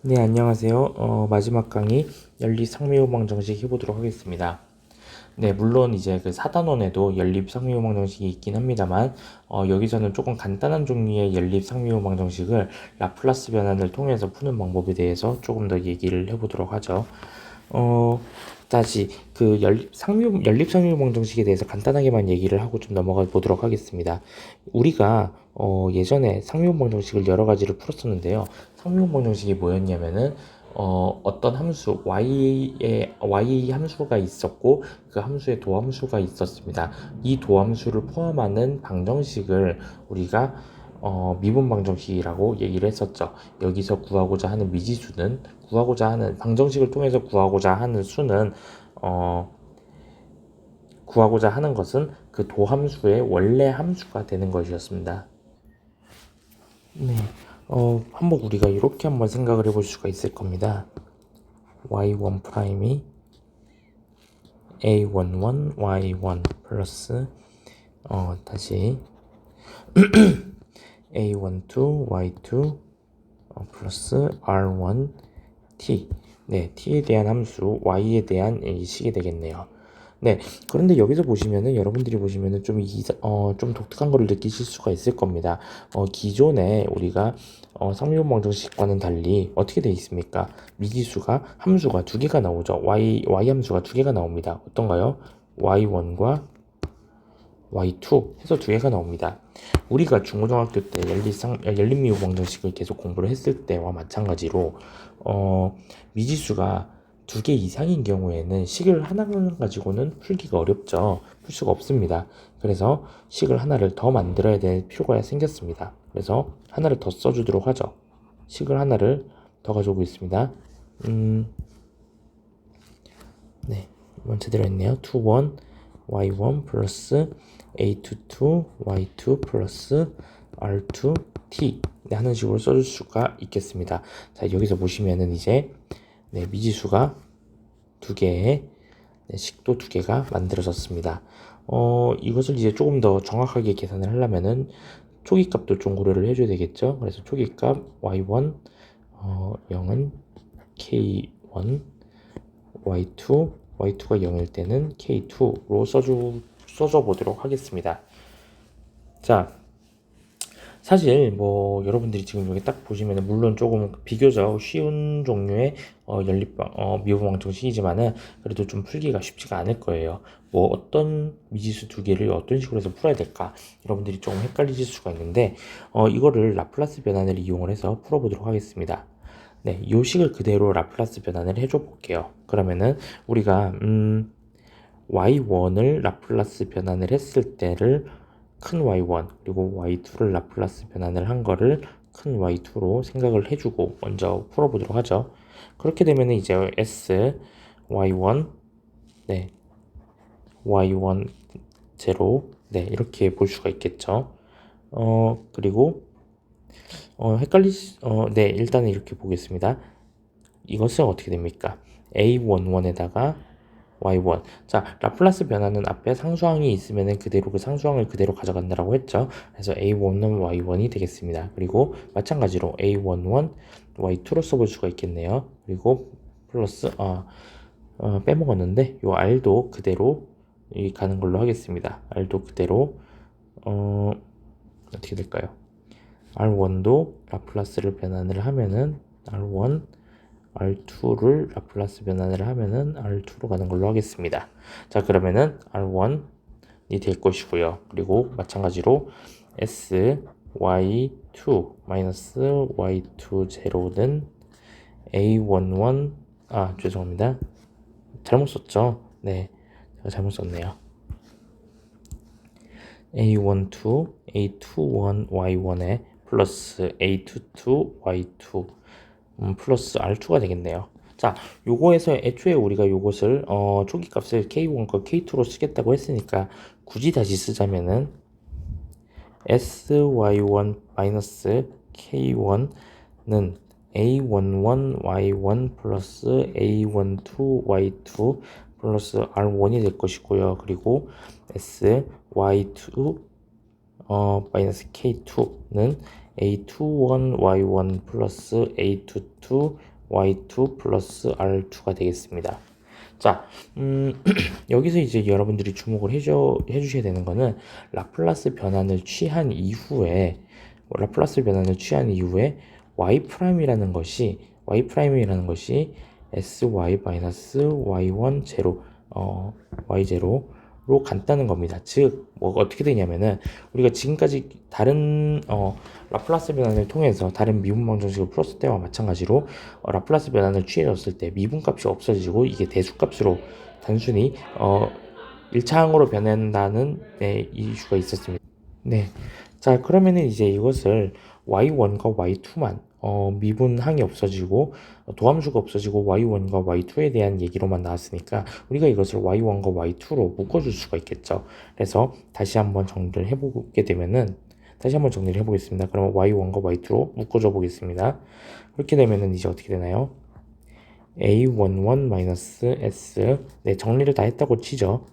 네, 안녕하세요. 마지막 강의 연립상미호방 정식 해보도록 하겠습니다. 네, 물론 이제 그 4단원에도 연립상미호방 정식이 있긴 합니다만, 여기서는 조금 간단한 종류의 연립상미호방 정식을 라플라스 변환을 통해서 푸는 방법에 대해서 조금 더 얘기를 해보도록 하죠. 어, 다시 그 연립상미호방 정식에 대해서 간단하게만 얘기를 하고 좀 넘어가 보도록 하겠습니다. 우리가 예전에 상미호방 정식을 여러 가지를 풀었었는데요. 상미호방 정식이 뭐였냐면은 어떤 함수 y 함수가 있었고 그 함수에 도함수가 있었습니다. 이 도함수를 포함하는 방정식을 우리가 미분 방정식이라고 얘기를 했었죠. 여기서 구하고자 하는 방정식을 통해서 구하고자 하는 수는 구하고자 하는 것은 그 도함수의 원래 함수가 되는 것이었습니다. 네, 한번 우리가 이렇게 한번 생각을 해볼 수가 있을 겁니다. y1 프라임이 a11 y1 플러스 다시 a12 y2 플러스 r1 t. 네, t에 대한 함수 y에 대한 이 식이 되겠네요. 네, 그런데 여기서 보시면은 여러분들이 보시면은 좀 독특한 거를 느끼실 수가 있을 겁니다. 기존에 우리가 상미분 방정식과는 달리 어떻게 되어 있습니까? 함수가 두 개가 나오죠. y 함수가 두 개가 나옵니다. 어떤가요? y1과 y2 해서 두 개가 나옵니다. 우리가 중고등학교 때 연립미분 방정식을 계속 공부를 했을 때와 마찬가지로 미지수가 두 개 이상인 경우에는 식을 하나만 가지고는 풀기가 어렵죠. 풀 수가 없습니다. 그래서 식을 하나를 더 만들어야 될 필요가 생겼습니다. 그래서 하나를 더 써주도록 하죠. 식을 하나를 더 가지고 있습니다. 네, 이번 제대로 했네요. 2, 1, y1 플러스 a22, y2 플러스 r2t 네, 하는 식으로 써줄 수가 있겠습니다. 자, 여기서 보시면은 이제 네, 미지수가 두 개의 네, 식도 두 개가 만들어졌습니다. 이것을 이제 조금 더 정확하게 계산을 하려면은 초기값도 좀 고려를 해줘야 되겠죠. 그래서 초기값 y1 0은 k1 y2가 0일 때는 k2로 써줘 보도록 하겠습니다. 자, 사실 뭐 여러분들이 지금 여기 딱 보시면은 물론 조금 비교적 쉬운 종류의 미분방 정식이지만은 그래도 좀 풀기가 쉽지가 않을 거예요. 뭐 어떤 미지수 두 개를 어떤 식으로 해서 풀어야 될까? 여러분들이 조금 헷갈리실 수가 있는데 이거를 라플라스 변환을 이용을 해서 풀어보도록 하겠습니다. 네, 요 식을 그대로 라플라스 변환을 해줘 볼게요. 그러면은 우리가 y1을 라플라스 변환을 했을 때를 큰 y1 그리고 y2를 라플라스 변환을 한 거를 큰 y2로 생각을 해주고 먼저 풀어보도록 하죠. 그렇게 되면 이제 s y1 네 y1 0 네 이렇게 볼 수가 있겠죠. 그리고 네 일단은 이렇게 보겠습니다. 이것은 어떻게 됩니까? a11에다가 y1. 자, 라플라스 변화는 앞에 상수항이 있으면 그대로 그 상수항을 그대로 가져간다라고 했죠. 그래서 a11, y1이 되겠습니다. 그리고 마찬가지로 a11, y2로 써볼 수가 있겠네요. 그리고 플러스 빼먹었는데 요 r도 그대로 가는 걸로 하겠습니다. r도 그대로 어떻게 될까요? r1도 라플라스를 변환을 하면은 r1 R2를 라플라스 변환을 하면은 R2로 가는 걸로 하겠습니다. 자, 그러면은 R1이 될 것이고요. 그리고 마찬가지로 S, Y2, 마이너스 Y2 제로는 A11, 죄송합니다. 잘못 썼죠? 네, 제가 잘못 썼네요. A12, A21, Y1에 플러스 A22, Y2 플러스 R2가 되겠네요. 자, 요거에서 애초에 우리가 요것을 초기값을 K1과 K2로 쓰겠다고 했으니까 굳이 다시 쓰자면은 sy1-k1는 a11 y1 플러스 a12 y2 플러스 r1이 될 것이고요. 그리고 sy2 마이너스 k2는 a21 y1 플러스 a22 y2 플러스 r2가 되겠습니다. 자, 여기서 이제 여러분들이 주목을 해주셔야 되는 거는 라플라스 변환을 취한 이후에 y''이라는 것이 sy-y1 제로 y0로 간다는 겁니다. 즉, 뭐 어떻게 되냐면은 우리가 지금까지 다른 라플라스 변환을 통해서 다른 미분방 정식을 풀었을 때와 마찬가지로 라플라스 변환을 취해줬을 때 미분값이 없어지고 이게 대수값으로 단순히 1차항으로 변한다는 이슈가 있었습니다. 네. 자, 그러면은 이제 이것을 y1과 y2만 미분항이 없어지고 도함수가 없어지고 y1과 y2에 대한 얘기로만 나왔으니까 우리가 이것을 y1과 y2로 묶어줄 수가 있겠죠. 그래서 다시 한번 정리를 해보겠습니다. 그러면 y1과 y2로 묶어줘 보겠습니다. 그렇게 되면은 이제 어떻게 되나요? a11-s 네, 정리를 다 했다고 치죠.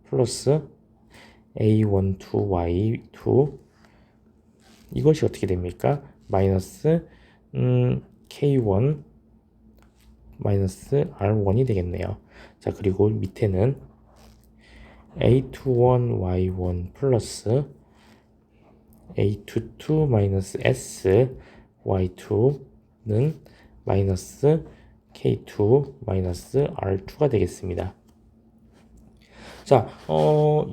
플러스 a12y2 이것이 어떻게 됩니까? 마이너스 k1 마이너스 r1이 되겠네요. 자, 그리고 밑에는 a21y1 플러스 a22 마이너스 s y2는 마이너스 k2 마이너스 r2가 되겠습니다. 자,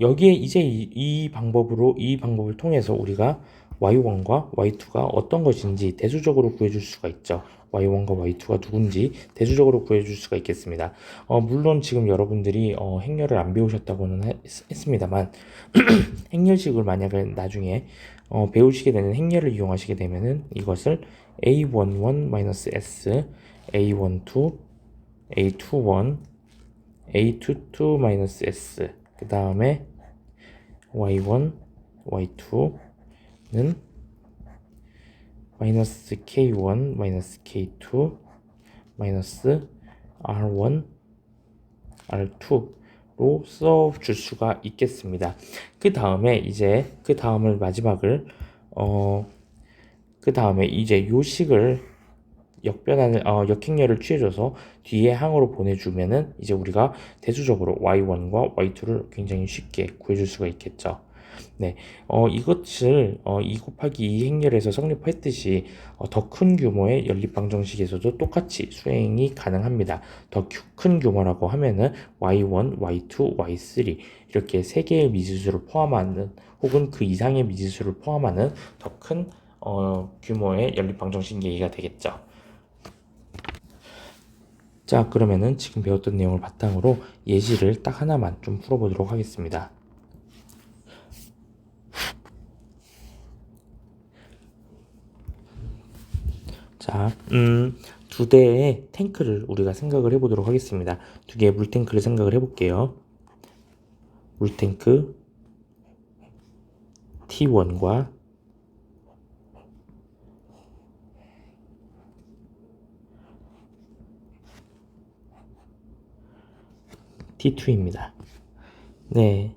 여기에 이제 이 방법을 통해서 우리가 y1과 y2가 어떤 것인지 대수적으로 구해줄 수가 있죠. y1과 y2가 누군지 대수적으로 구해줄 수가 있겠습니다. 물론 지금 여러분들이 행렬을 안 배우셨다고는 했습니다만 행렬식을 만약에 나중에 배우시게 되는 행렬을 이용하시게 되면은 이것을 a11-s, a12, a21, a22-s 그 다음에 y1, y2는 마이너스 k1, 마이너스 k2, 마이너스 r1, r2로 써줄 수가 있겠습니다. 그 다음에 이제 그 다음에 이제 요 식을 역행렬을 취해줘서 뒤에 항으로 보내주면은 이제 우리가 대수적으로 y1과 y2를 굉장히 쉽게 구해줄 수가 있겠죠. 네, 이것을 2 곱하기 2 행렬에서 성립했듯이 더 큰 규모의 연립방정식에서도 똑같이 수행이 가능합니다. 더 큰 규모라고 하면은 y1, y2, y3 이렇게 3개의 미지수를 포함하는 혹은 그 이상의 미지수를 포함하는 더 큰 규모의 연립방정식 얘기가 되겠죠. 자, 그러면은 지금 배웠던 내용을 바탕으로 예시를 딱 하나만 좀 풀어보도록 하겠습니다. 자, 두 대의 탱크를 우리가 생각을 해보도록 하겠습니다. 두 개의 물탱크를 생각을 해볼게요. 물탱크 T1과 T2입니다. 네,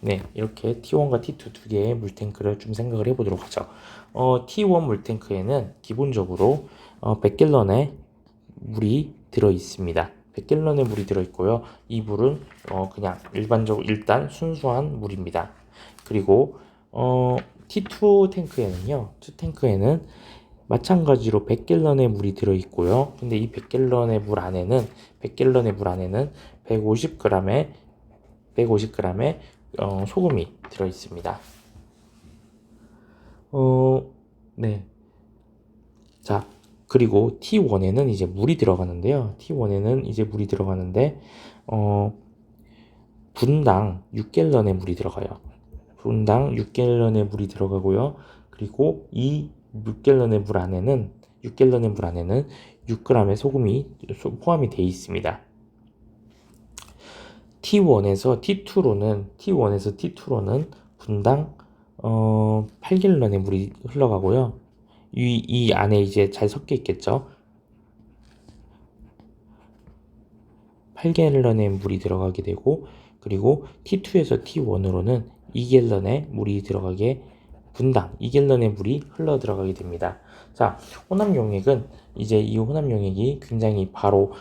네, 이렇게 T1과 T2 두 개의 물탱크를 좀 생각을 해보도록 하죠. T1 물탱크에는 기본적으로 100갤런의 물이 들어 있습니다. 100갤런의 물이 들어 있고요. 이 물은 그냥 일단 순수한 물입니다. 그리고 T2 탱크에는 마찬가지로 100갤런의 물이 들어 있고요. 근데 이 100갤런의 물 안에는 150g의 소금이 들어 있습니다. 네. 자, 그리고 T1에는 이제 물이 들어가는데요. 분당 6갤런의 물이 들어가요. 분당 6갤런의 물이 들어가고요. 그리고 이 6갤런의 물 안에는 6g의 소금이 포함이 되어 있습니다. T1에서 T2로는 분당 8갤런의 물이 흘러가고요. 이 안에 이제 잘 섞여 있겠죠. 8갤런의 물이 들어가게 되고, 그리고 T2에서 T1으로는 2갤런의 물이 들어가게 분당 2갤런의 물이 흘러 들어가게 됩니다. 자, 혼합 용액은 이제 이 혼합 용액이 굉장히 바로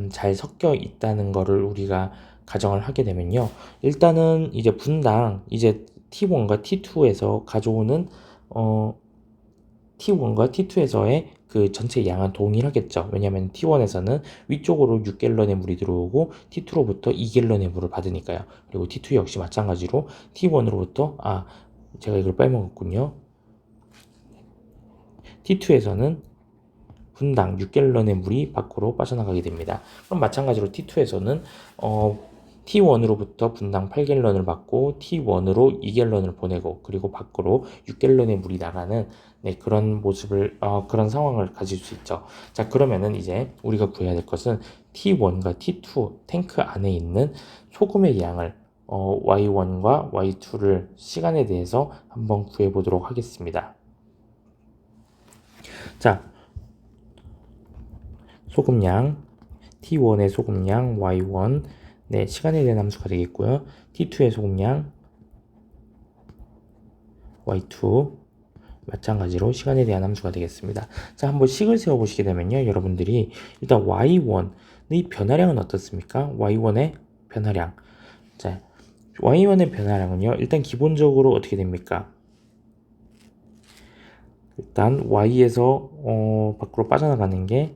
잘 섞여 있다는 거를 우리가 가정을 하게 되면요. 일단은 이제 분당 이제 T1과 T2에서 가져오는 T1과 T2에서의 그 전체 양은 동일하겠죠. 왜냐하면 T1에서는 위쪽으로 6갤런의 물이 들어오고 T2로부터 2갤런의 물을 받으니까요. 그리고 T2 역시 마찬가지로 T1으로부터 제가 이걸 빼먹었군요. T2에서는 분당 6갤런의 물이 밖으로 빠져나가게 됩니다. 그럼 마찬가지로 T2에서는 T1으로부터 분당 8갤런을 받고 T1으로 2갤런을 보내고 그리고 밖으로 6갤런의 물이 나가는 그런 모습을 그런 상황을 가질 수 있죠. 자, 그러면은 이제 우리가 구해야 될 것은 T1과 T2 탱크 안에 있는 소금의 양을 Y1과 Y2를 시간에 대해서 한번 구해 보도록 하겠습니다. 자, 소금량 T1의 소금량 Y1 시간에 대한 함수가 되겠고요. T2의 소금량 Y2 마찬가지로 시간에 대한 함수가 되겠습니다. 자, 한번 식을 세워 보시게 되면요. 여러분들이 일단 Y1의 변화량은 어떻습니까? Y1의 변화량. 자, Y1의 변화량은요. 일단 기본적으로 어떻게 됩니까? 일단 Y에서 밖으로 빠져나가는 게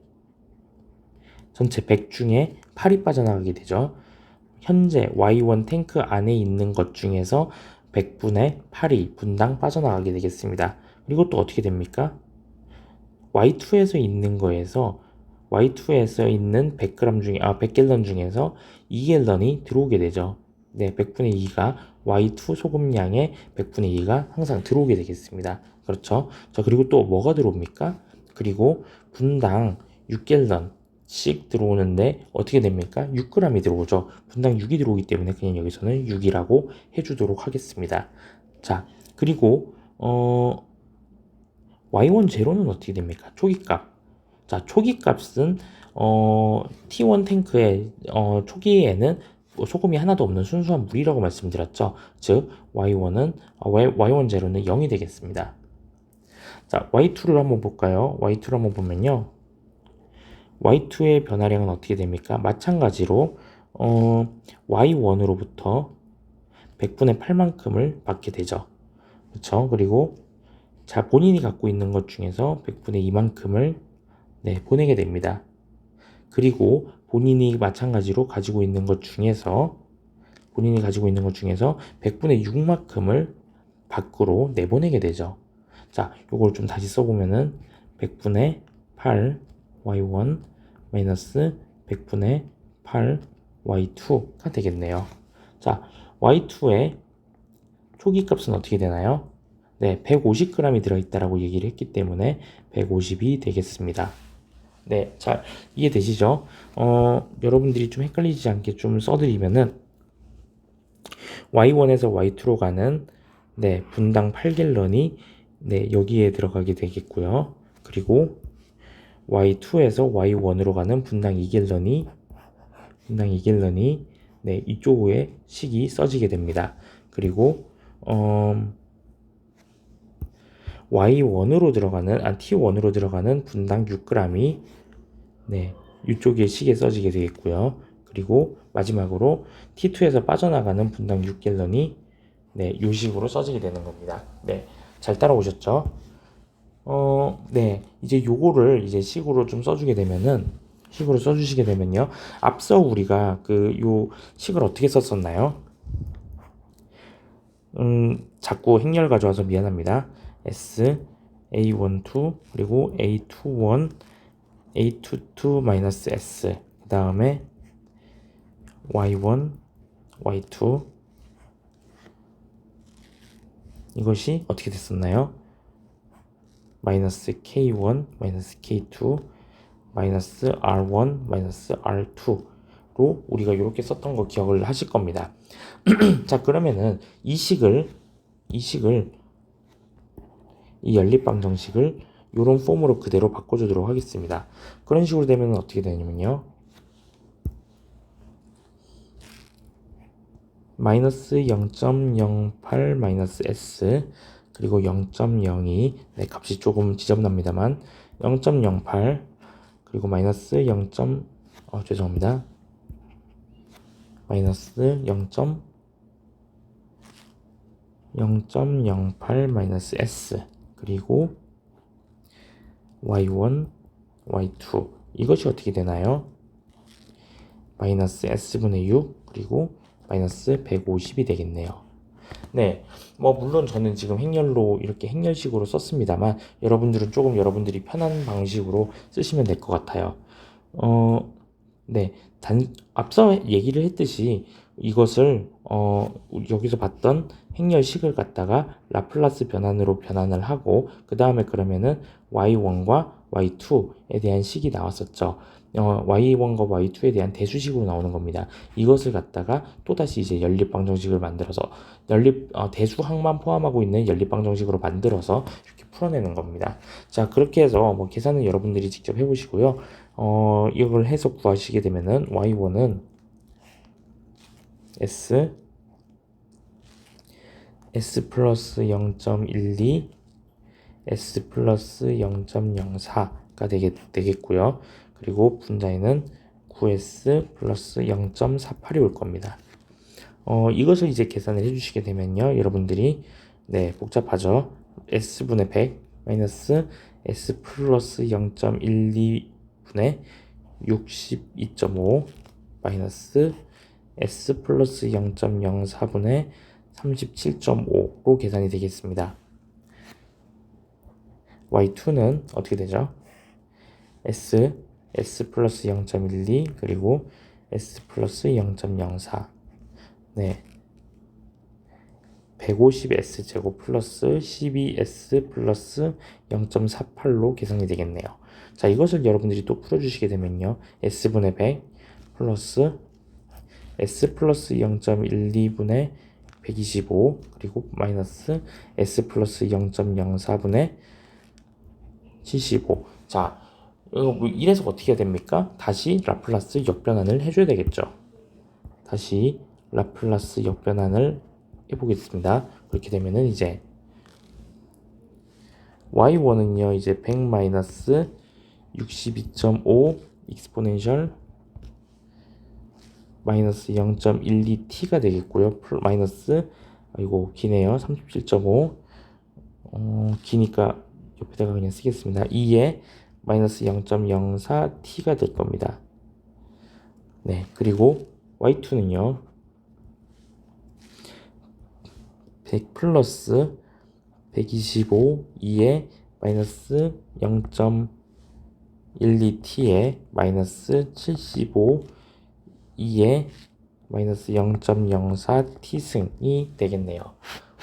전체 100 중에 8이 빠져나가게 되죠. 현재 Y1 탱크 안에 있는 것 중에서 100분의 8이 분당 빠져나가게 되겠습니다. 그리고 또 어떻게 됩니까? Y2에서 있는 거에서 Y2에서 있는 100g 중에 100갤런 중에서 2갤런이 들어오게 되죠. 100분의 2가 Y2 소금량의 100분의 2가 항상 들어오게 되겠습니다. 그렇죠? 자, 그리고 또 뭐가 들어옵니까? 그리고 분당 6갤런씩 들어오는데 어떻게 됩니까? 6g이 들어오죠. 분당 6이 들어오기 때문에 그냥 여기서는 6이라고 해주도록 하겠습니다. 자, 그리고 Y1 제로는 어떻게 됩니까? 초기값. 자, 초기값은 T1 탱크의 초기에는 소금이 하나도 없는 순수한 물이라고 말씀드렸죠. 즉 Y1 제로는 0이 되겠습니다. 자, Y2를 한번 볼까요? Y2를 한번 보면요. Y2의 변화량은 어떻게 됩니까? 마찬가지로 Y1으로부터 100분의 8만큼을 받게 되죠. 그렇죠? 그리고 자, 본인이 갖고 있는 것 중에서 100분의 2만큼을 보내게 됩니다. 그리고 본인이 마찬가지로 가지고 있는 것 중에서 100분의 6만큼을 밖으로 내보내게 되죠. 자, 요걸 좀 다시 써보면은 100분의 8 Y1 마이너스 100분의 8 Y2가 되겠네요. 자, Y2의 초기 값은 어떻게 되나요? 150g이 들어있다라고 얘기를 했기 때문에 150이 되겠습니다. 잘 이해되시죠? 여러분들이 좀 헷갈리지 않게 좀 써드리면은 Y1에서 Y2로 가는 분당 8갤런이 여기에 들어가게 되겠고요. 그리고 Y2에서 Y1으로 가는 분당 2갤런이 이쪽에 식이 써지게 됩니다. 그리고 Y1으로 들어가는 T1으로 들어가는 분당 6g이 이쪽에 식에 써지게 되겠고요. 그리고 마지막으로 T2에서 빠져나가는 분당 6갤런이 이 식으로 써지게 되는 겁니다. 잘 따라오셨죠? 이제 요거를 이제 식으로 좀 써주시게 되면요. 앞서 우리가 요 식을 어떻게 썼었나요? 자꾸 행렬 가져와서 미안합니다. S, A12, 그리고 A21, A22 마이너스 S, 그 다음에 Y1, Y2. 이것이 어떻게 됐었나요? 마이너스 K1, 마이너스 K2, 마이너스 R1, 마이너스 R2로 우리가 이렇게 썼던 거 기억을 하실 겁니다. 자, 그러면은 이 연립방정식을 이런 폼으로 그대로 바꿔주도록 하겠습니다. 그런 식으로 되면 어떻게 되냐면요. 마이너스 0.08 마이너스 S 그리고 0.02 네, 값이 조금 지저분합니다만 0.08 그리고 마이너스 0. 죄송합니다. 마이너스 0.08 마이너스 S 그리고 y1, y2 이것이 어떻게 되나요? 마이너스 S분의 6 그리고 마이너스 150이 되겠네요. 네, 뭐 물론 저는 지금 행렬로 이렇게 행렬식으로 썼습니다만 여러분들은 조금 여러분들이 편한 방식으로 쓰시면 될 것 같아요. 네, 앞서 얘기를 했듯이 이것을 여기서 봤던 행렬식을 갖다가 라플라스 변환으로 변환을 하고 그 다음에 그러면은 y1과 y2에 대한 식이 나왔었죠. y1과 y2에 대한 대수식으로 나오는 겁니다. 이것을 갖다가 또다시 이제 연립방정식을 만들어서 대수항만 포함하고 있는 연립방정식으로 만들어서 이렇게 풀어내는 겁니다. 자, 그렇게 해서 뭐 계산은 여러분들이 직접 해보시고요. 이걸 해서 구하시게 되면은 y1은 s 플러스 0.12 s 플러스 0.04가 되겠고요. 그리고 분자에는 9s 플러스 0.48이 올 겁니다. 이것을 이제 계산을 해주시게 되면요. 여러분들이 네, 복잡하죠. s분의 100 마이너스 s 플러스 0.12분의 62.5 마이너스 s 플러스 0.04분의 37.5로 계산이 되겠습니다. y2는 어떻게 되죠? s 플러스 0.12 그리고 s 플러스 0.04 네, 150s 제곱 플러스 12s 플러스 0.48로 계산이 되겠네요. 자, 이것을 여러분들이 또 풀어주시게 되면요. s분의 100 플러스 s 플러스 0.12분의 125 그리고 마이너스 s 플러스 0.04분의 75. 자, 이래서 어떻게 해야 됩니까? 다시 라플라스 역변환을 해줘야 되겠죠. 다시 라플라스 역변환을 해보겠습니다. 그렇게 되면은 이제 y1은요 이제 100 마이너스 62.5 익스포넨셜 마이너스 0.12t가 되겠고요. 마이너스 이거 기네요. 37.5 기니까 옆에다가 그냥 쓰겠습니다. 2에 마이너스 0.04t가 될 겁니다. 네, 그리고 y2는요 100 플러스 125 2에 마이너스 0.12t에 마이너스 75 2에 마이너스 0.04t승이 되겠네요.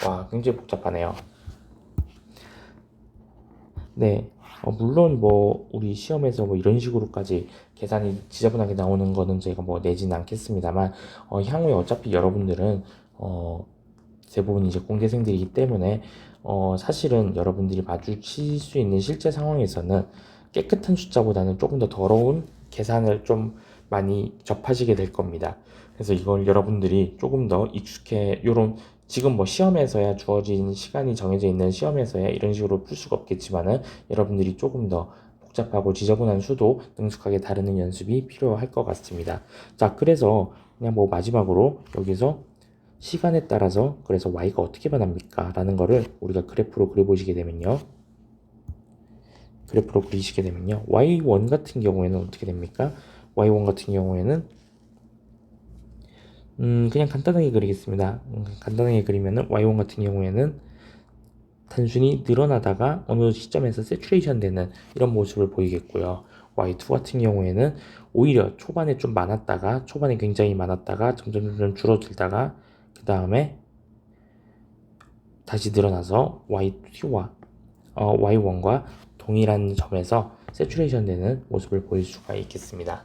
와, 굉장히 복잡하네요. 네, 물론 뭐 우리 시험에서 뭐 이런 식으로까지 계산이 지저분하게 나오는 거는 저희가 뭐 내지는 않겠습니다만 향후에 어차피 여러분들은 대부분 이제 공대생들이기 때문에 사실은 여러분들이 마주칠 수 있는 실제 상황에서는 깨끗한 숫자보다는 조금 더 더러운 계산을 좀 많이 접하시게 될 겁니다. 그래서 이걸 여러분들이 조금 더 요런 지금 뭐 시험에서야 주어진 시간이 정해져 있는 시험에서야 이런 식으로 풀 수가 없겠지만은 여러분들이 조금 더 복잡하고 지저분한 수도 능숙하게 다루는 연습이 필요할 것 같습니다. 자, 그래서 그냥 뭐 마지막으로 여기서 시간에 따라서 그래서 y가 어떻게 변합니까? 라는 거를 우리가 그래프로 그려보시게 되면요. 그래프로 그리시게 되면요. y1 같은 경우에는 어떻게 됩니까? y1 같은 경우에는 그냥 간단하게 그리겠습니다. 간단하게 그리면은 y1 같은 경우에는 단순히 늘어나다가 어느 시점에서 세츄레이션 되는 이런 모습을 보이겠고요. y2 같은 경우에는 오히려 초반에 좀 많았다가 초반에 굉장히 많았다가 점점 줄어들다가 그 다음에 다시 늘어나서 y1과 동일한 점에서 세츄레이션 되는 모습을 보일 수가 있겠습니다.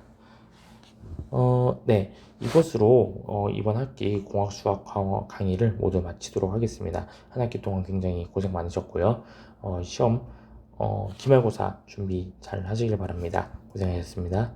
네, 이것으로 이번 학기 공학수학 강의를 모두 마치도록 하겠습니다. 한 학기 동안 굉장히 고생 많으셨고요. 시험 기말고사 준비 잘 하시길 바랍니다. 고생하셨습니다.